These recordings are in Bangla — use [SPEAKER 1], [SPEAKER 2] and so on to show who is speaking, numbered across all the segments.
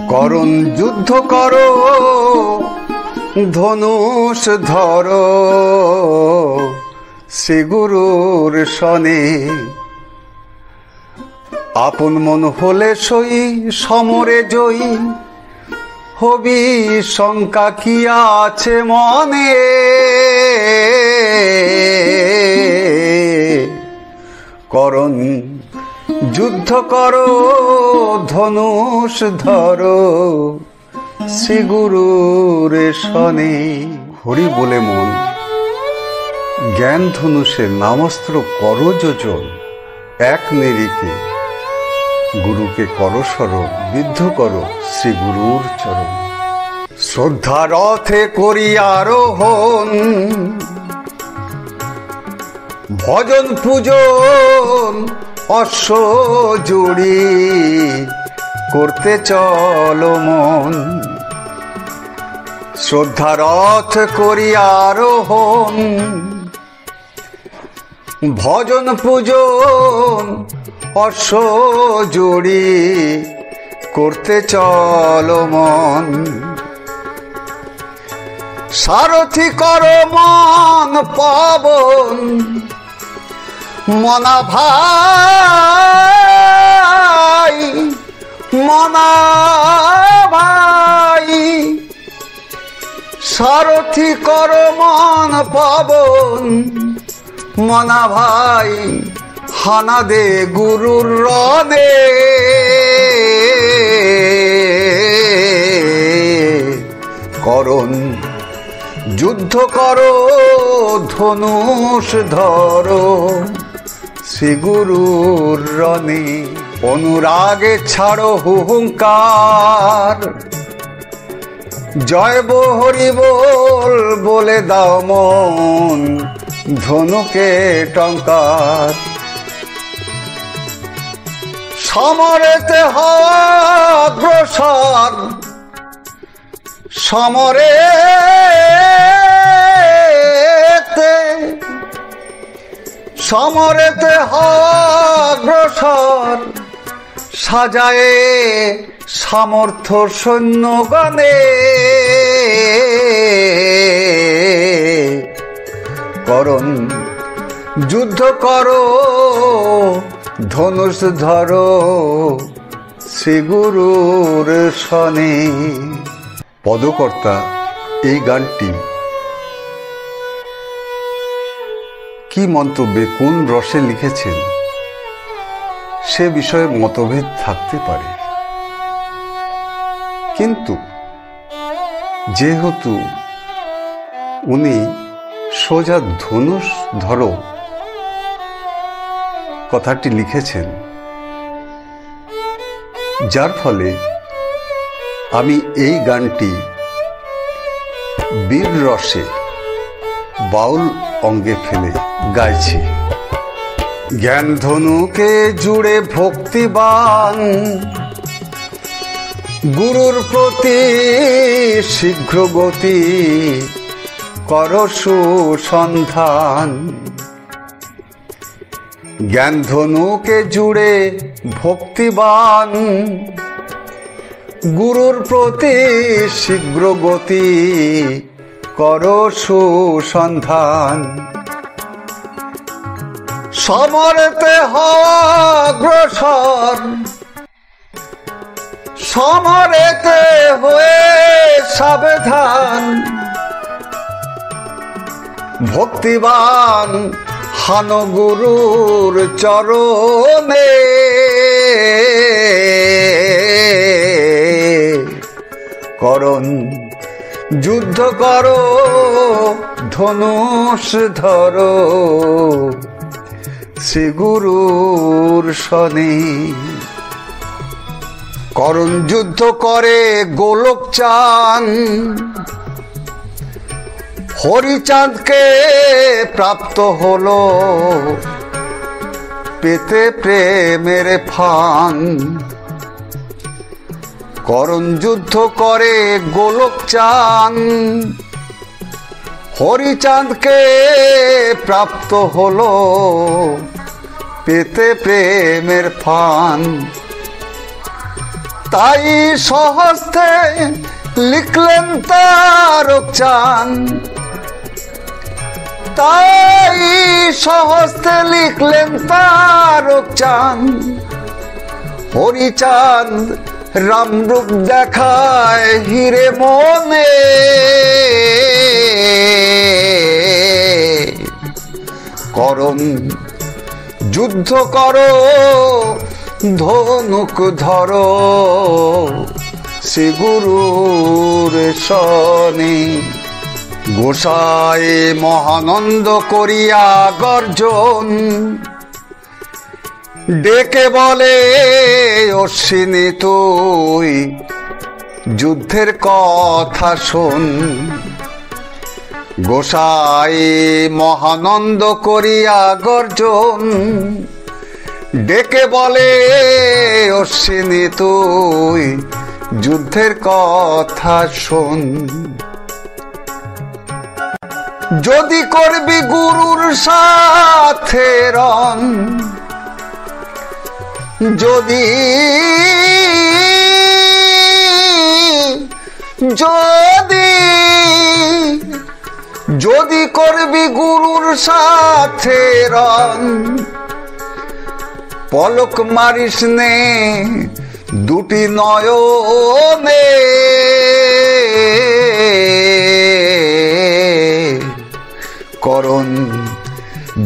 [SPEAKER 1] করুণ যুদ্ধ করো, ধনুষ ধরো, শ্রী গুরুর শনে। আপন মন হলে সই, সমরে জয়ী হবি, শঙ্কা কি আছে মনে। করুণ যুদ্ধ করো, ধনুষ ধরো, শ্রী গুরুর শনে। হরি বলে মন জ্ঞান ধনুষের নামস্ত্র করো যোজন। এক নিরিখে গুরুকে করো স্মরণ, বিদ্ধ করো শ্রী গুরুর চরণ। শ্রদ্ধা রথে করি আরোহণ, ভজন পূজন অশ্ব জুড়ি করতে চলো মন। শ্রদ্ধা রথ করি আরোহণ, ভজন পূজন অশ্ব জুড়ি করতে চলো মন। সারথি করো মন পাবন, মনা ভাই মনা ভাই। সারথি করো মন পাবন, মনা ভাই হানা দে গুরুর রনে। করুণ যুদ্ধ করো, ধনুষ ধরো, শ্রী গুরুর রনে। অনুরাগে ছাড়ো হুহুঙ্কার, জয় হরি বল বলে দাও মন ধনুকে টঙ্কার। সমরেতে হওয়া অগ্রসর, সমরেতে হওয়া অগ্রসর। সাজায়ে সামর্থ্য সৈন্যগণে। করুণ যুদ্ধ করো, ধনুষ ধরো, শ্রী গুরুর শনে। পদকর্তা এই গানটি কি মন্তব্যে কোন রসে লিখেছেন সে বিষয়ে মতভেদ থাকতে পারে, কিন্তু যেহেতু উনি সোজা ধনুষ ধরো কথাটি লিখেছেন, যার ফলে আমি এই গানটি বীর রসে বাউল অঙ্গে ফেলে গাইছি। জ্ঞান ধনুকে জুড়ে ভক্তিবান, গুরুর প্রতি শীঘ্র গতি কর সুসন্ধান। জ্ঞান ধনুকে জুড়ে ভক্তিবান, গুরুর প্রতি শীঘ্র গতি কর সুসন্ধান। সমরেতে হওয়া অগ্রসর, সমরেতে হয়ে সাবধান। ভক্তিবান হান গুরুর চরণে। করুণ যুদ্ধ করো, ধনুষ ধরো, শ্রী গুরুর শনে। করুণ যুদ্ধ করে গোলক চান, হরিচাঁদকে প্রাপ্ত হলো পেতে প্রেমের ফান। করুণ যুদ্ধ করে গোলক চান, হরিচাঁদকে প্রাপ্ত হলো পেতে প্রেমের ফান। তাই সহস্তে লিখলেন তারক চাঁদ, তাই সহস্তে লিখলেন তারক চাঁদ। হরিচাঁদ রামরূপ দেখায় হিরে মনে, করণ যুদ্ধ করো ধনুক ধরো, শ্রী গুরুর শনি। গোসাই মহানন্দ করিয়া গর্জন, ডেকে বলে অশ্বিনী তুই যুদ্ধের কথা শোন। গোসাই মহানন্দ করিয়া গর্জন, ডেকে বলে অশ্বিনী তুই যুদ্ধের কথা শোন। যদি করবি গুরুর সাথে রণ, যদি যদি যদি করবি গুরুর সাথে রণ, পলক মারিস নে দুটি নয়নে, করণ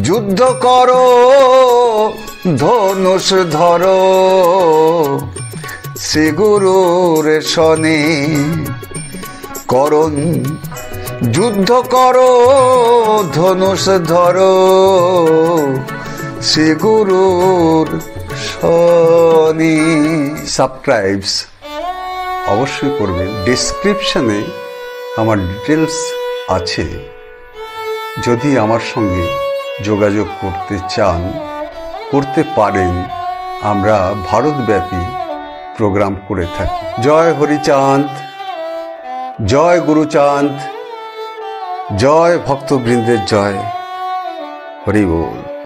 [SPEAKER 1] যুদ্ধ করো ধনুষ ধরো, শ্রী গুরুর শনি। করণ যুদ্ধ করো ধনুষ ধরো, শ্রী গুরুর শনি। সাবস্ক্রাইবস অবশ্যই করবেন। ডেসক্রিপশনে আমার ডিটেলস আছে, যদি আমার সঙ্গে যোগাযোগ করতে চান করতে পারেন। আমরা ভারতব্যাপী প্রোগ্রাম করে থাকি। জয় হরিচাঁদ, জয় গুরুচাঁদ, জয় ভক্তবৃন্দের জয়, হরি বল।